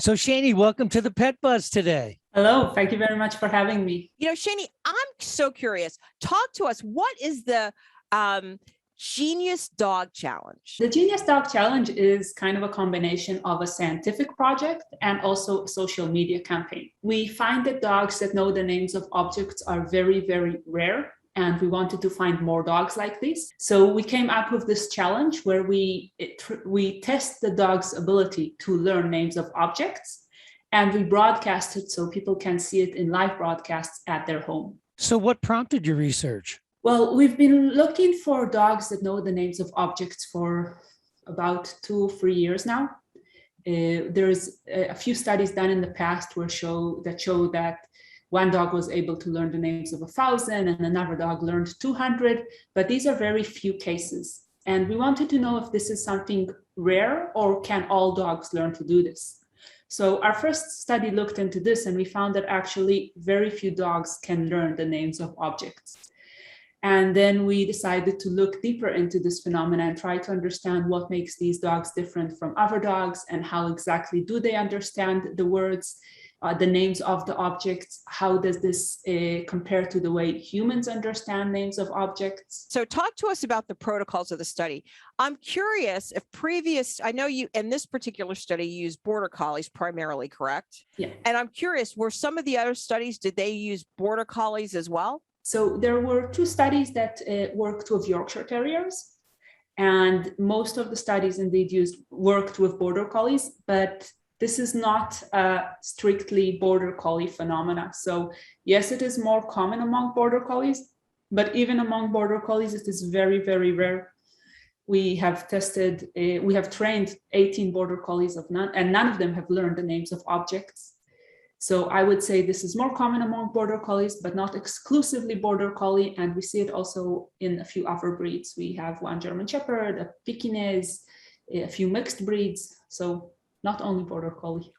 So Shany, welcome to the Pet Buzz today. Hello, thank you very much for having me. Shany, I'm so curious. Talk to us. What is the Genius Dog Challenge? The Genius Dog Challenge is kind of a combination of a scientific project and also a social media campaign. We find that dogs that know the names of objects are very, very rare, and we wanted to find more dogs like this. So we came up with this challenge where we test the dog's ability to learn names of objects, and we broadcast it so people can see it in live broadcasts at their home. So what prompted your research? Well, we've been looking for dogs that know the names of objects for about 2 or 3 years now. There's a few studies done in the past that show that one dog was able to learn the names of 1,000 and another dog learned 200, but these are very few cases. And we wanted to know if this is something rare or can all dogs learn to do this. So our first study looked into this, and we found that actually very few dogs can learn the names of objects. And then we decided to look deeper into this phenomenon and try to understand what makes these dogs different from other dogs and how exactly do they understand the words, the names of the objects. How does this compare to the way humans understand names of objects? So talk to us about the protocols of the study. I'm curious if I know you, in this particular study, you used border collies primarily, correct? Yeah. And I'm curious, were some of the other studies, did they use border collies as well? So there were 2 studies that worked with Yorkshire Terriers, and most of the studies indeed worked with border collies, but this is not a strictly border collie phenomena. So yes, it is more common among border collies, but even among border collies, it is very, very rare. We have trained 18 border collies and none of them have learned the names of objects. So I would say this is more common among border collies, but not exclusively border collie. And we see it also in a few other breeds. We have one German Shepherd, a Pekingese, a few mixed breeds. So not only border collie.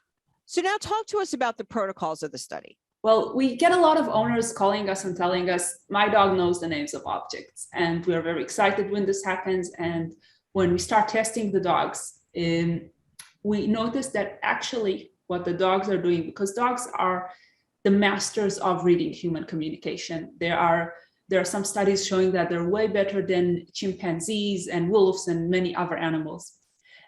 So now talk to us about the protocols of the study. Well, we get a lot of owners calling us and telling us, my dog knows the names of objects. And we're very excited when this happens. And when we start testing the dogs, we notice that actually what the dogs are doing, because dogs are the masters of reading human communication. There are some studies showing that they're way better than chimpanzees and wolves and many other animals.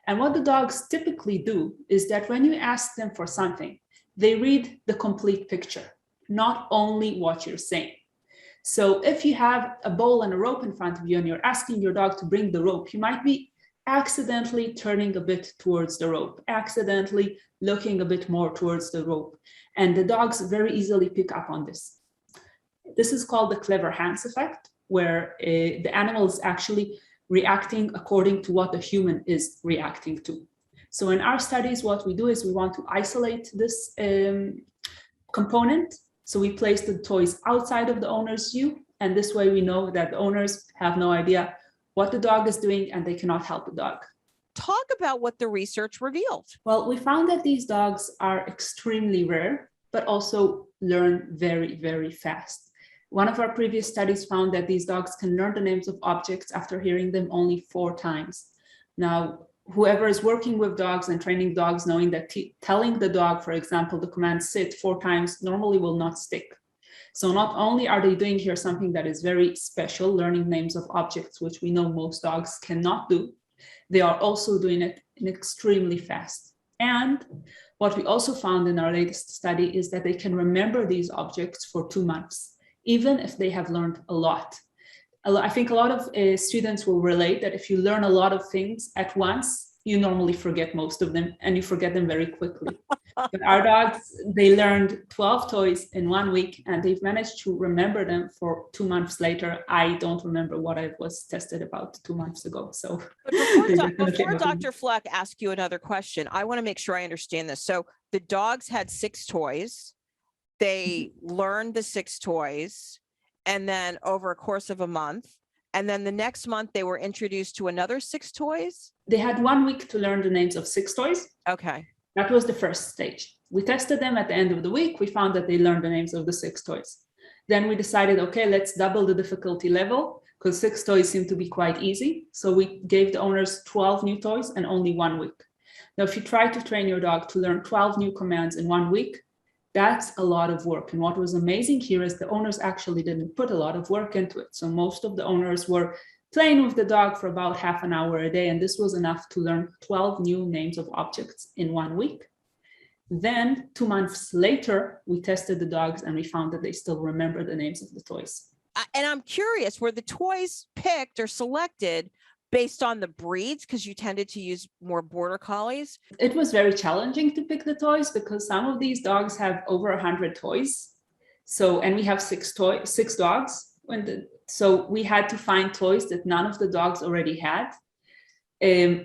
And what the dogs typically do is that when you ask them for something, they read the complete picture, not only what you're saying. So if you have a bowl and a rope in front of you and you're asking your dog to bring the rope, you might be accidentally turning a bit towards the rope, accidentally looking a bit more towards the rope. And the dogs very easily pick up on this. This is called the clever hands effect, where the animal is actually reacting according to what the human is reacting to. So in our studies, what we do is we want to isolate this component. So we place the toys outside of the owner's view. And this way we know that the owners have no idea what the dog is doing and they cannot help the dog. Talk about what the research revealed. Well, we found that these dogs are extremely rare, but also learn very, very fast. One of our previous studies found that these dogs can learn the names of objects after hearing them only 4 times. Now, whoever is working with dogs and training dogs, knowing that telling the dog, for example, the command sit 4 times normally will not stick. So not only are they doing here something that is very special, learning names of objects, which we know most dogs cannot do, they are also doing it extremely fast. And what we also found in our latest study is that they can remember these objects for 2 months, even if they have learned a lot. I think a lot of students will relate that if you learn a lot of things at once, you normally forget most of them and you forget them very quickly. But our dogs, they learned 12 toys in 1 week and they've managed to remember them for 2 months later. I don't remember what I was tested about 2 months ago. So before Dr. Fleck asks you another question, I want to make sure I understand this. So the dogs had 6 toys. They learned the 6 toys, and then over a course of a month, and then the next month they were introduced to another 6 toys. They had 1 week to learn the names of 6 toys. Okay. That was the first stage. We tested them at the end of the week. We found that they learned the names of the 6 toys. Then we decided, okay, let's double the difficulty level because 6 toys seem to be quite easy. So we gave the owners 12 new toys and only 1 week. Now, if you try to train your dog to learn 12 new commands in 1 week, that's a lot of work. And what was amazing here is the owners actually didn't put a lot of work into it. So most of the owners were playing with the dog for about half an hour a day. And this was enough to learn 12 new names of objects in 1 week. Then 2 months later, we tested the dogs and we found that they still remember the names of the toys. And I'm curious, were the toys picked or selected based on the breeds? Because you tended to use more border collies. It was very challenging to pick the toys because some of these dogs have over 100 toys. So, and we have six dogs. So we had to find toys that none of the dogs already had.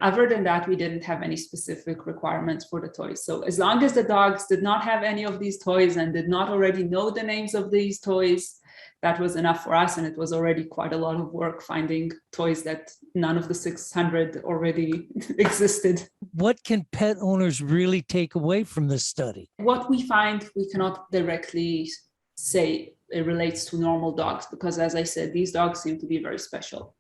Other than that, we didn't have any specific requirements for the toys. So as long as the dogs did not have any of these toys and did not already know the names of these toys, that was enough for us. And it was already quite a lot of work finding toys that none of the 600 already existed. What can pet owners really take away from this study? What we find, we cannot directly say it relates to normal dogs, because as I said, these dogs seem to be very special.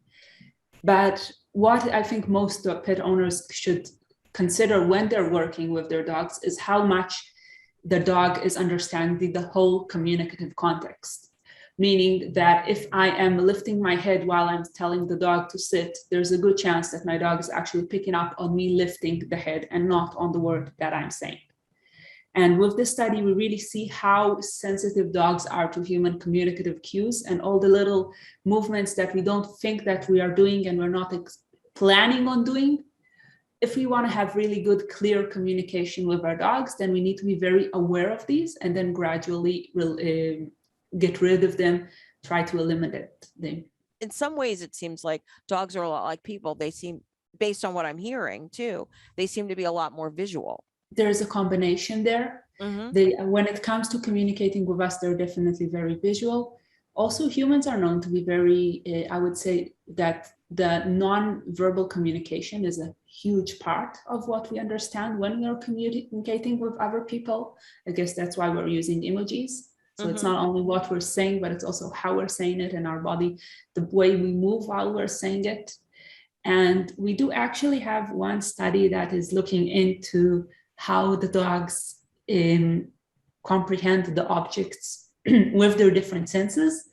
But what I think most pet owners should consider when they're working with their dogs is how much the dog is understanding the whole communicative context. Meaning that if I am lifting my head while I'm telling the dog to sit, there's a good chance that my dog is actually picking up on me lifting the head and not on the word that I'm saying. And with this study, we really see how sensitive dogs are to human communicative cues and all the little movements that we don't think that we are doing and we're not planning on doing. If we want to have really good, clear communication with our dogs, then we need to be very aware of these and then gradually get rid of them, try to eliminate them. In some ways, it seems like dogs are a lot like people. They seem, based on what I'm hearing too, they seem to be a lot more visual. There's a combination there. Mm-hmm. When it comes to communicating with us, they're definitely very visual. Also, humans are known to be very, I would say that the non-verbal communication is a huge part of what we understand when we are communicating with other people. I guess that's why we're using emojis. So it's not only what we're saying, but it's also how we're saying it in our body, the way we move while we're saying it. And we do actually have one study that is looking into how the dogs comprehend the objects with their different senses.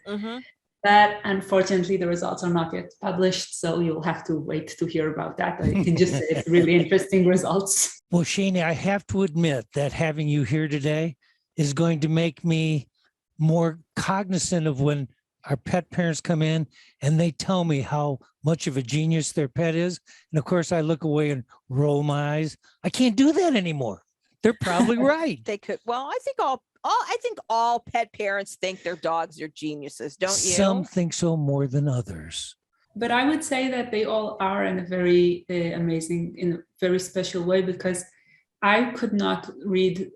But unfortunately, the results are not yet published. So you'll have to wait to hear about that. I can just say it's really interesting results. Well, Shany, I have to admit that having you here today is going to make me more cognizant of when our pet parents come in and they tell me how much of a genius their pet is. And of course, I look away and roll my eyes. I can't do that anymore. They're probably right. They could. Well, I think all pet parents think their dogs are geniuses, don't you? Some think so more than others. But I would say that they all are in a very amazing, in a very special way, because I could not read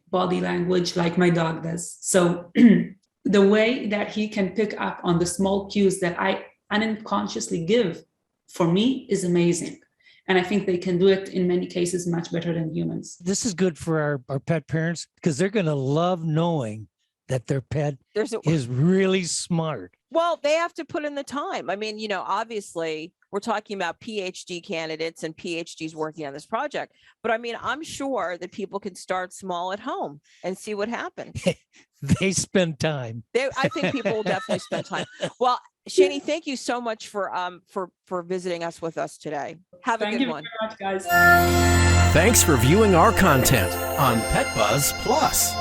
body language like my dog does. So the way that he can pick up on the small cues that I unconsciously give, for me, is amazing. And I think they can do it in many cases much better than humans. This is good for our pet parents because they're going to love knowing that their pet is really smart. Well, they have to put in the time. I mean, obviously we're talking about PhD candidates and PhDs working on this project, but I mean, I'm sure that people can start small at home and see what happens. They spend time. I think people will definitely spend time. Well, Shany, thank you so much for visiting us with us today. Have a good one. Thank you very much, guys. Thanks for viewing our content on Pet Buzz Plus.